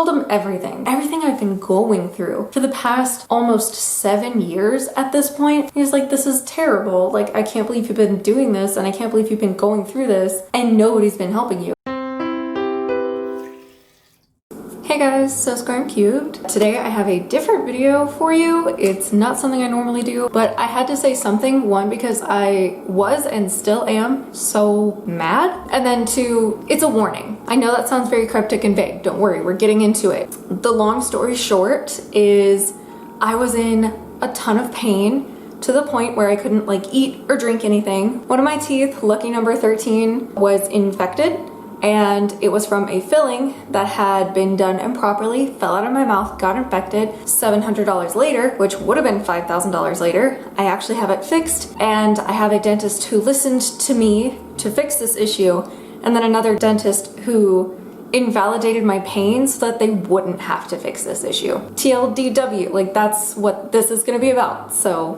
told him everything I've been going through for the past almost 7 years at this point. He's like, this is terrible. Like, I can't believe you've been doing this, and I can't believe you've been going through this, and nobody's been helping you. Hey guys, so Square and Cubed. Today I have a different video for you. It's not something I normally do, but I had to say something. One, because I was and still am so mad, and then two, it's a warning. I know that sounds very cryptic and vague. Don't worry, we're getting into it. The long story short is I was in a ton of pain to the point where I couldn't like eat or drink anything. One of my teeth, lucky number 13, was infected. And it was from a filling that had been done improperly, fell out of my mouth, got infected. $700 later, which would have been $5,000 later, I actually have it fixed, and I have a dentist who listened to me to fix this issue, and then another dentist who invalidated my pain so that they wouldn't have to fix this issue. TLDW, like that's what this is gonna be about. So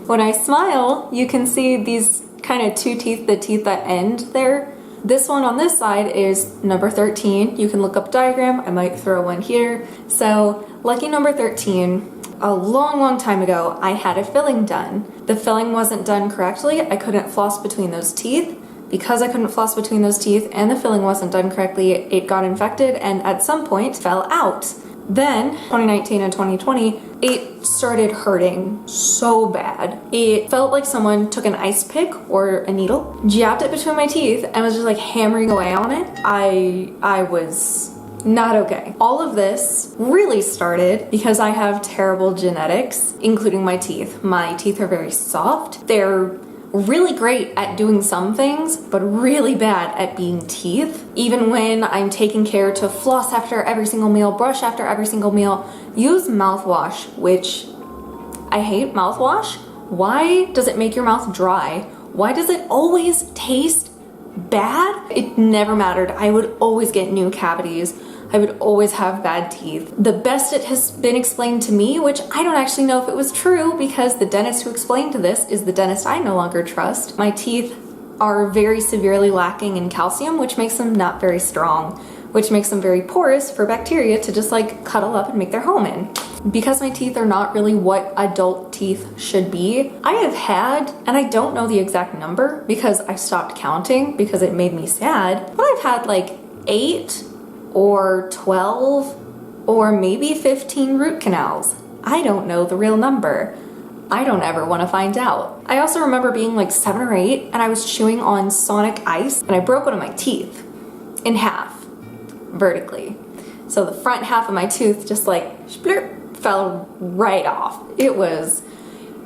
when I smile, you can see these kind of two teeth, the teeth that end there. This one on this side is number 13. You can look up diagram. I might throw one here. So lucky number 13, a long time ago, I had a filling done. The filling wasn't done correctly. I couldn't floss between those teeth. Because I couldn't floss between those teeth and the filling wasn't done correctly, it got infected and at some point fell out. Then 2019 and 2020, it started hurting so bad. It felt like someone took an ice pick or a needle, jabbed it between my teeth, and was just like hammering away on it. I was not okay. All of this really started because I have terrible genetics, including my teeth. My teeth are very soft. They're really great at doing some things, but really bad at being teeth. Even when I'm taking care to floss after every single meal, brush after every single meal, use mouthwash, which I hate mouthwash. Why does it make your mouth dry? Why does it always taste bad? It never mattered. I would always get new cavities. I would always have bad teeth. The best it has been explained to me, which I don't actually know if it was true because the dentist who explained to this is the dentist I no longer trust. My teeth are very severely lacking in calcium, which makes them not very strong, which makes them very porous for bacteria to just like cuddle up and make their home in. Because my teeth are not really what adult teeth should be, I have had, and I don't know the exact number because I stopped counting because it made me sad, but I've had like 8 or 12 or maybe 15 root canals. I don't know the real number. I don't ever want to find out. I also remember being like 7 or 8 and I was chewing on Sonic Ice and I broke one of my teeth in half vertically. So the front half of my tooth just like splurp, fell right off. It was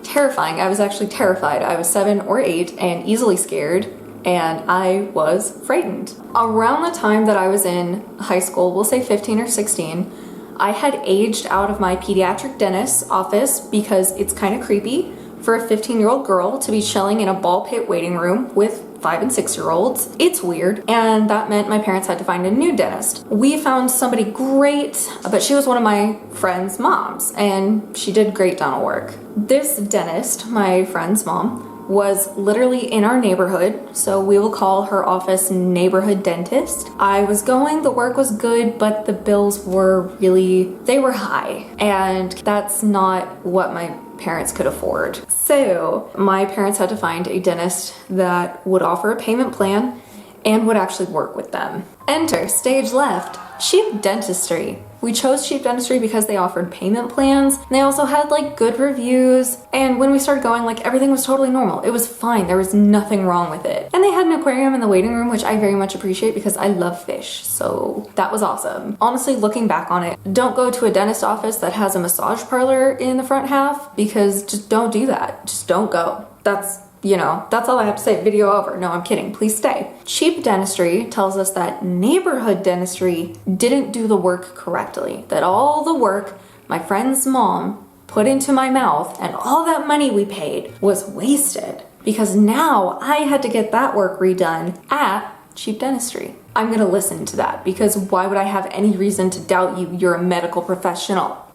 terrifying. I was actually terrified. I was 7 or 8 and easily scared, and I was frightened. Around the time that I was in high school, we'll say 15 or 16, I had aged out of my pediatric dentist's office because it's kind of creepy for a 15-year-old girl to be chilling in a ball pit waiting room with 5 and 6-year-olds. It's weird, and that meant my parents had to find a new dentist. We found somebody great, but she was one of my friend's moms, and she did great dental work. This dentist, my friend's mom, was literally in our neighborhood, so we will call her office neighborhood dentist. I was going, the work was good, but the bills were they were high, and that's not what my parents could afford. So my parents had to find a dentist that would offer a payment plan and would actually work with them. Enter stage left, cheap dentistry. We chose cheap dentistry because they offered payment plans. They also had like good reviews. And when we started going, like everything was totally normal. It was fine. There was nothing wrong with it. And they had an aquarium in the waiting room, which I very much appreciate because I love fish. So that was awesome. Honestly, looking back on it, don't go to a dentist office that has a massage parlor in the front half because just don't do that. Just don't go. That's all I have to say. Video over. No, I'm kidding. Please stay. Cheap dentistry tells us that neighborhood dentistry didn't do the work correctly. That all the work my friend's mom put into my mouth and all that money we paid was wasted because now I had to get that work redone at cheap dentistry. I'm gonna listen to that because why would I have any reason to doubt you? You're a medical professional.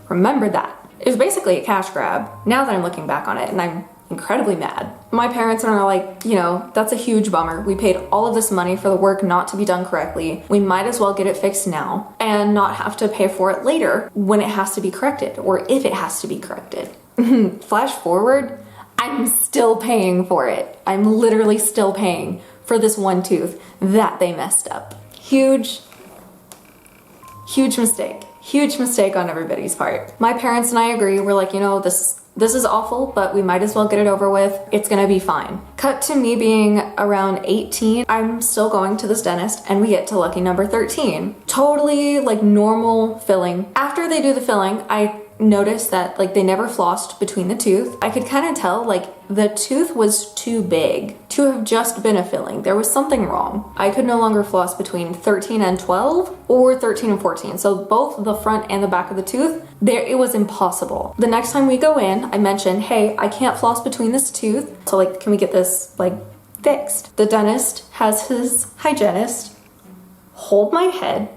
Remember that. It was basically a cash grab. Now that I'm looking back on it and I'm incredibly mad. My parents are like, you know, that's a huge bummer. We paid all of this money for the work not to be done correctly. We might as well get it fixed now and not have to pay for it later when it has to be corrected or if it has to be corrected. Flash forward, I'm still paying for it. I'm literally still paying for this one tooth that they messed up. Huge mistake. Huge mistake on everybody's part. My parents and I agree. We're like, you know, this is awful, but we might as well get it over with. It's gonna be fine. Cut to me being around 18. I'm still going to this dentist and we get to lucky number 13. Totally like normal filling. After they do the filling, I noticed that like they never flossed between the tooth. I could kind of tell like the tooth was too big to have just been a filling. There was something wrong. I could no longer floss between 13 and 12 or 13 and 14. So both the front and the back of the tooth, it was impossible. The next time we go in, I mentioned, hey, I can't floss between this tooth. So like, can we get this like fixed? The dentist has his hygienist hold my head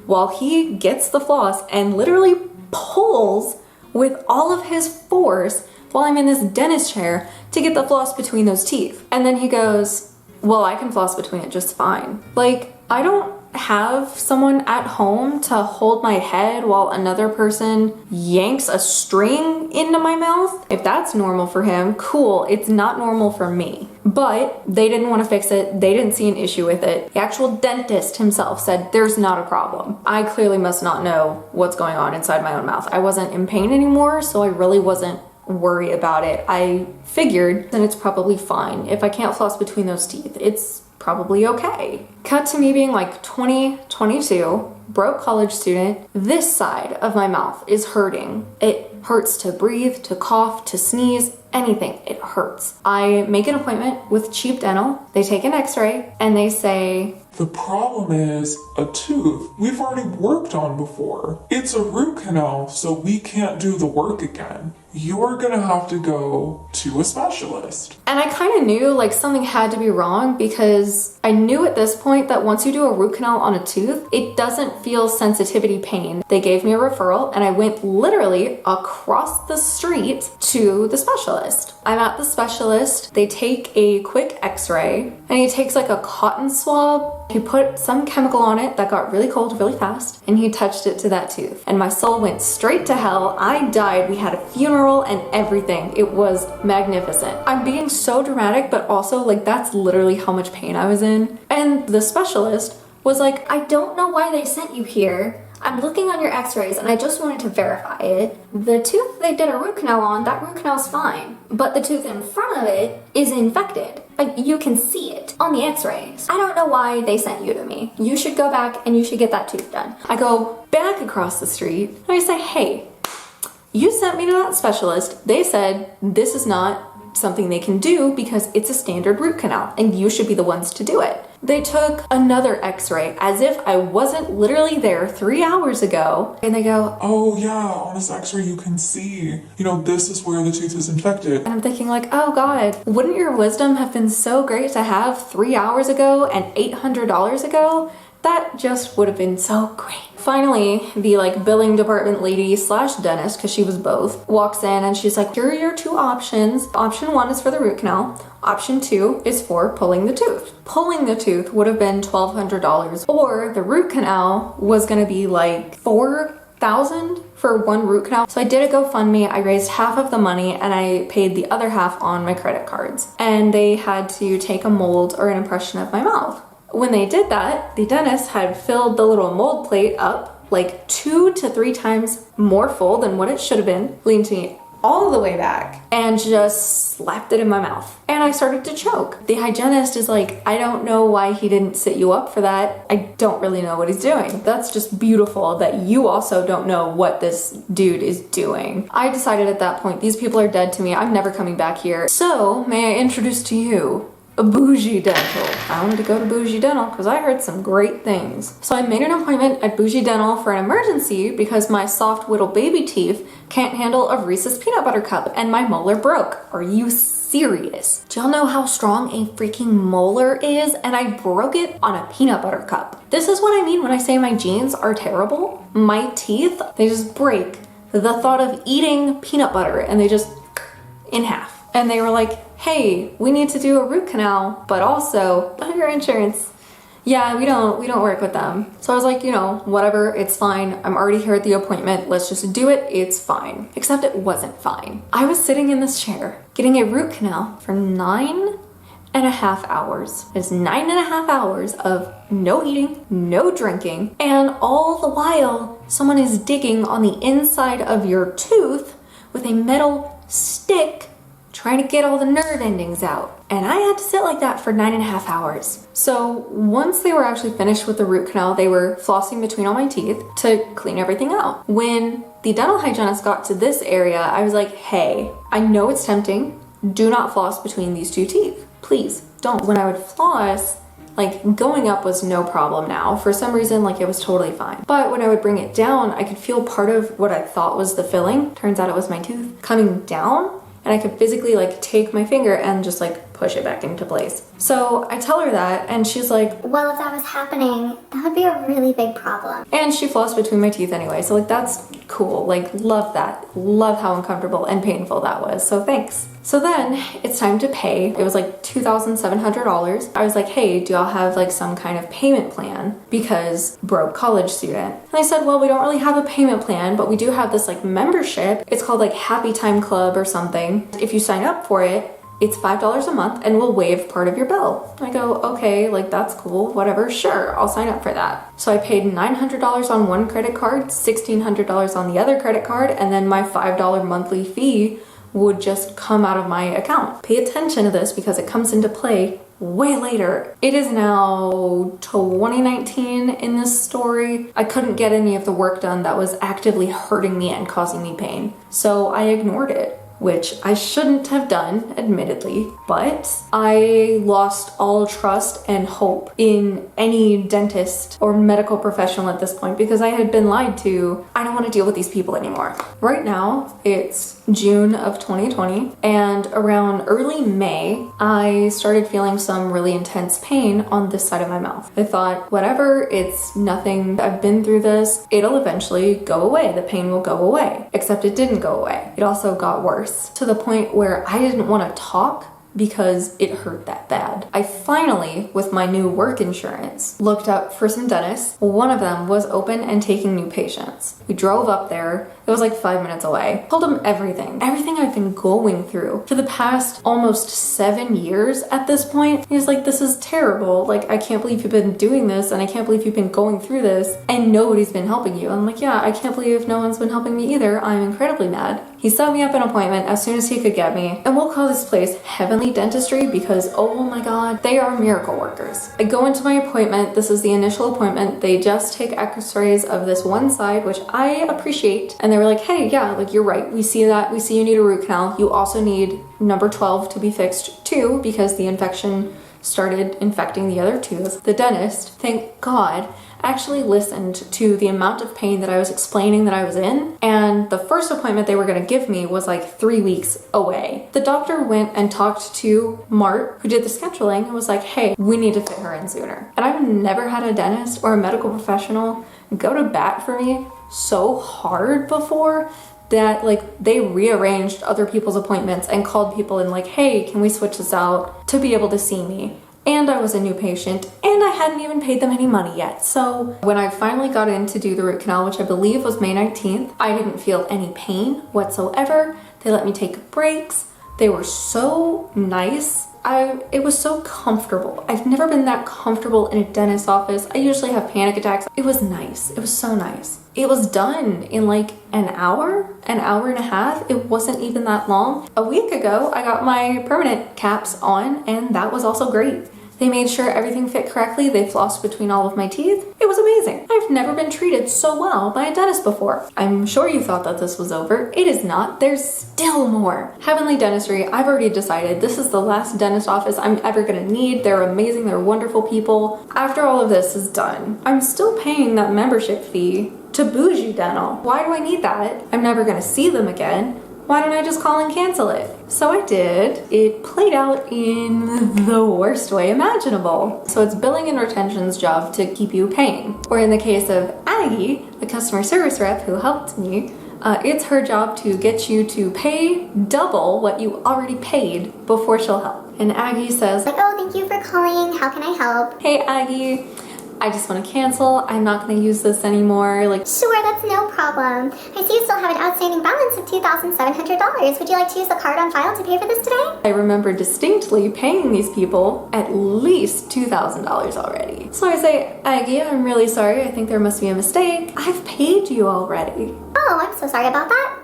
while he gets the floss and literally pulls with all of his force while I'm in this dentist chair to get the floss between those teeth. And then he goes, well, I can floss between it just fine. Like, I don't have someone at home to hold my head while another person yanks a string into my mouth. If that's normal for him, cool. It's not normal for me. But they didn't want to fix it. They didn't see an issue with it. The actual dentist himself said there's not a problem. I clearly must not know what's going on inside my own mouth. I wasn't in pain anymore, so I really wasn't worried about it. I figured then it's probably fine. If I can't floss between those teeth, it's probably okay. Cut to me being like 20, 22, broke college student. This side of my mouth is hurting. It hurts to breathe, to cough, to sneeze, anything. It hurts. I make an appointment with Cheap Dental. They take an x-ray and they say, the problem is a tooth we've already worked on before. It's a root canal, so we can't do the work again. You're gonna have to go to a specialist. And I kind of knew like something had to be wrong because I knew at this point that once you do a root canal on a tooth, it doesn't feel sensitivity pain. They gave me a referral and I went literally across the street to the specialist. I'm at the specialist. They take a quick x-ray and he takes like a cotton swab. He put some chemical on it that got really cold really fast and he touched it to that tooth. And my soul went straight to hell. I died. We had a funeral and everything. It was magnificent. I'm being so dramatic, but also like that's literally how much pain I was in. And the specialist was like, I don't know why they sent you here. I'm looking on your x-rays and I just wanted to verify it. The tooth they did a root canal on, that root canal's fine. But the tooth in front of it is infected. Like, you can see it on the x-rays. I don't know why they sent you to me. You should go back and you should get that tooth done. I go back across the street and I say, hey, you sent me to that specialist. They said this is not something they can do because it's a standard root canal and you should be the ones to do it. They took another x-ray as if I wasn't literally there 3 hours ago. And they go, oh yeah, on this x-ray you can see, you know, this is where the tooth is infected. And I'm thinking like, oh God, wouldn't your wisdom have been so great to have 3 hours ago and $800 ago? That just would have been so great. Finally, the like billing department lady slash dentist, because she was both, walks in and she's like, here are your two options. Option 1 is for the root canal. Option 2 is for pulling the tooth. Pulling the tooth would have been $1,200, or the root canal was gonna be like $4,000 for one root canal. So I did a GoFundMe. I raised half of the money and I paid the other half on my credit cards. And they had to take a mold or an impression of my mouth. When they did that, the dentist had filled the little mold plate up like 2 to 3 times more full than what it should have been, leaned me all the way back and just slapped it in my mouth. And I started to choke. The hygienist is like, I don't know why he didn't sit you up for that. I don't really know what he's doing. That's just beautiful that you also don't know what this dude is doing. I decided at that point, these people are dead to me. I'm never coming back here. So may I introduce to you a Bougie Dental. I wanted to go to Bougie Dental because I heard some great things. So I made an appointment at Bougie Dental for an emergency because my soft whittle baby teeth can't handle a Reese's peanut butter cup and my molar broke. Are you serious? Do y'all know how strong a freaking molar is? And I broke it on a peanut butter cup. This is what I mean when I say my genes are terrible. My teeth, they just break the thought of eating peanut butter and they just in half. and they were like, hey, we need to do a root canal, but also your insurance. Yeah, we don't work with them. So I was like, you know, whatever, it's fine. I'm already here at the appointment. Let's just do it. It's fine. Except it wasn't fine. I was sitting in this chair getting a root canal for 9.5 hours. It's 9.5 hours of no eating, no drinking, and all the while someone is digging on the inside of your tooth with a metal stick trying to get all the nerve endings out. And I had to sit like that for 9.5 hours. So once they were actually finished with the root canal, they were flossing between all my teeth to clean everything out. When the dental hygienist got to this area, I was like, hey, I know it's tempting. Do not floss between these two teeth. Please don't. When I would floss, like going up was no problem now. For some reason, like it was totally fine. But when I would bring it down, I could feel part of what I thought was the filling. Turns out it was my tooth coming down. And I could physically like take my finger and just like push it back into place. So I tell her that and she's like, well, if that was happening, that would be a really big problem. And she flossed between my teeth anyway. So like that's cool. Like love that. Love how uncomfortable and painful that was. So thanks. So then it's time to pay. It was like $2,700. I was like, hey, do y'all have like some kind of payment plan? Because broke college student. And they said, well, we don't really have a payment plan, but we do have this like membership. It's called like Happy Time Club or something. If you sign up for it, it's $5 a month and we'll waive part of your bill. I go, okay, like that's cool, whatever, sure, I'll sign up for that. So I paid $900 on one credit card, $1,600 on the other credit card, and then my $5 monthly fee would just come out of my account. Pay attention to this because it comes into play way later. It is now 2019 in this story. I couldn't get any of the work done that was actively hurting me and causing me pain. So I ignored it, which I shouldn't have done, admittedly, but I lost all trust and hope in any dentist or medical professional at this point because I had been lied to. I don't want to deal with these people anymore. Right now, it's June of 2020, and around early May, I started feeling some really intense pain on this side of my mouth. I thought, whatever, it's nothing. I've been through this. It'll eventually go away. The pain will go away. Except it didn't go away. It also got worse to the point where I didn't want to talk because it hurt that bad. I finally, with my new work insurance, looked up for some dentists. One of them was open and taking new patients. We drove up there. It was like 5 minutes away. Told him everything I've been going through for the past almost 7 years at this point. He was like, this is terrible. Like, I can't believe you've been doing this and I can't believe you've been going through this and nobody's been helping you. I'm like, yeah, I can't believe no one's been helping me either. I'm incredibly mad. He set me up an appointment as soon as he could get me, and we'll call this place Heavenly Dentistry because, oh my God, they are miracle workers. I go into my appointment. This is the initial appointment. They just take x-rays of this one side, which I appreciate. And they were like, hey, yeah, like you're right. We see that. We see you need a root canal. You also need number 12 to be fixed too because the infection started infecting the other tooth. The dentist, thank God, actually listened to the amount of pain that I was explaining that I was in, and the first appointment they were going to give me was like 3 weeks away. The doctor went and talked to Mart, who did the scheduling, and was like, hey, we need to fit her in sooner. And I've never had a dentist or a medical professional go to bat for me so hard before that like they rearranged other people's appointments and called people and like, hey, can we switch this out to be able to see me? And I was a new patient and I hadn't even paid them any money yet. So when I finally got in to do the root canal, which I believe was May 19th, I didn't feel any pain whatsoever. They let me take breaks. They were so nice. It was so comfortable. I've never been that comfortable in a dentist's office. I usually have panic attacks. It was nice. It was so nice. It was done in like an hour and a half. It wasn't even that long. A week ago, I got my permanent caps on and that was also great. They made sure everything fit correctly. They flossed between all of my teeth. It was amazing. I've never been treated so well by a dentist before. I'm sure you thought that this was over. It is not. There's still more. Heavenly Dentistry, I've already decided this is the last dentist office I'm ever gonna need. They're amazing. They're wonderful people. After all of this is done, I'm still paying that membership fee to Bougie Dental. Why do I need that? I'm never gonna see them again. Why don't I just call and cancel it? So I did. It played out in the worst way imaginable. So it's billing and retention's job to keep you paying. Or in the case of Aggie, the customer service rep who helped me, It's her job to get you to pay double what you already paid before she'll help. And Aggie says, Like, oh, thank you for calling. How can I help? hey Aggie, I just want to cancel. I'm not going to use this anymore. Like, Sure, that's no problem. I see you still have an outstanding balance of $2,700. Would you like to use the card on file to pay for this today? I remember distinctly paying these people at least $2,000 already. So I say, Aggie, I'm really sorry. I think there must be a mistake. I've paid you already. Oh, I'm so sorry about that.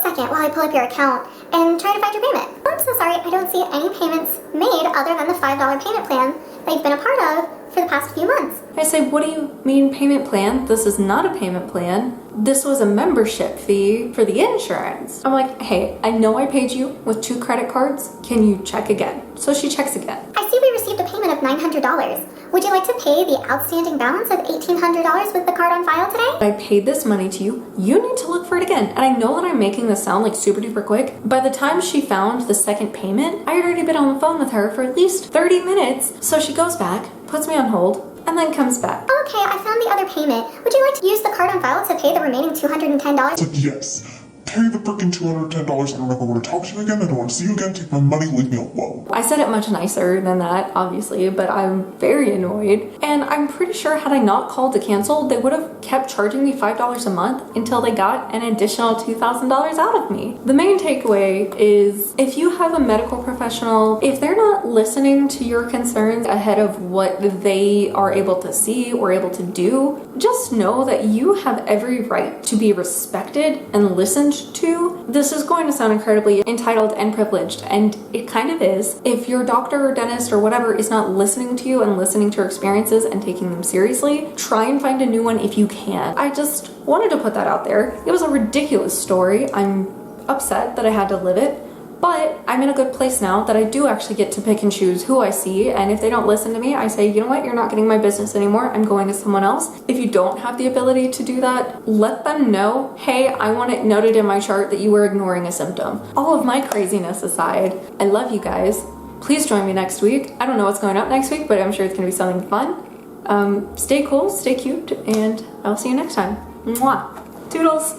1 second while I pull up your account and try to find your payment. I'm so sorry, I don't see any payments made other than the $5 payment plan that you've been a part of for the past few months. I say, what do you mean payment plan? This is not a payment plan. This was a membership fee for the insurance. I'm like, hey, I know I paid you with 2 credit cards. Can you check again? So she checks again. I see we received a payment of $900. Would you like to pay the outstanding balance of $1,800 with the card on file today? I paid this money to you. You need to look for it again. And I know that I'm making this sound like super duper quick. By the time she found the second payment, I had already been on the phone with her for at least 30 minutes. So she goes back, puts me on hold, and then comes back. Okay, I found the other payment. Would you like to use the card on file to pay the remaining $210? Like, yes. Pay the freaking $210. I don't ever want to talk to you again. I don't want to see you again. Take my money. Leave me alone. I said it much nicer than that, obviously, but I'm very annoyed. And I'm pretty sure had I not called to cancel, they would have kept charging me $5 a month until they got an additional $2,000 out of me. The main takeaway is if you have a medical professional, if they're not listening to your concerns ahead of what they are able to see or able to do, just know that you have every right to be respected and listened to. This is going to sound incredibly entitled and privileged, and it kind of is. If your doctor or dentist or whatever is not listening to you and listening to your experiences and taking them seriously, try and find a new one if you can. I just wanted to put that out there. It was a ridiculous story. I'm upset that I had to live it, but I'm in a good place now that I do actually get to pick and choose who I see, and if they don't listen to me, I say, you know what, you're not getting my business anymore, I'm going to someone else. If you don't have the ability to do that, let them know, hey, I want it noted in my chart that you were ignoring a symptom. All of my craziness aside, I love you guys. Please join me next week. I don't know what's going up next week, but I'm sure it's gonna be something fun. Stay cool, stay cute, and I'll see you next time. Mwah. Toodles.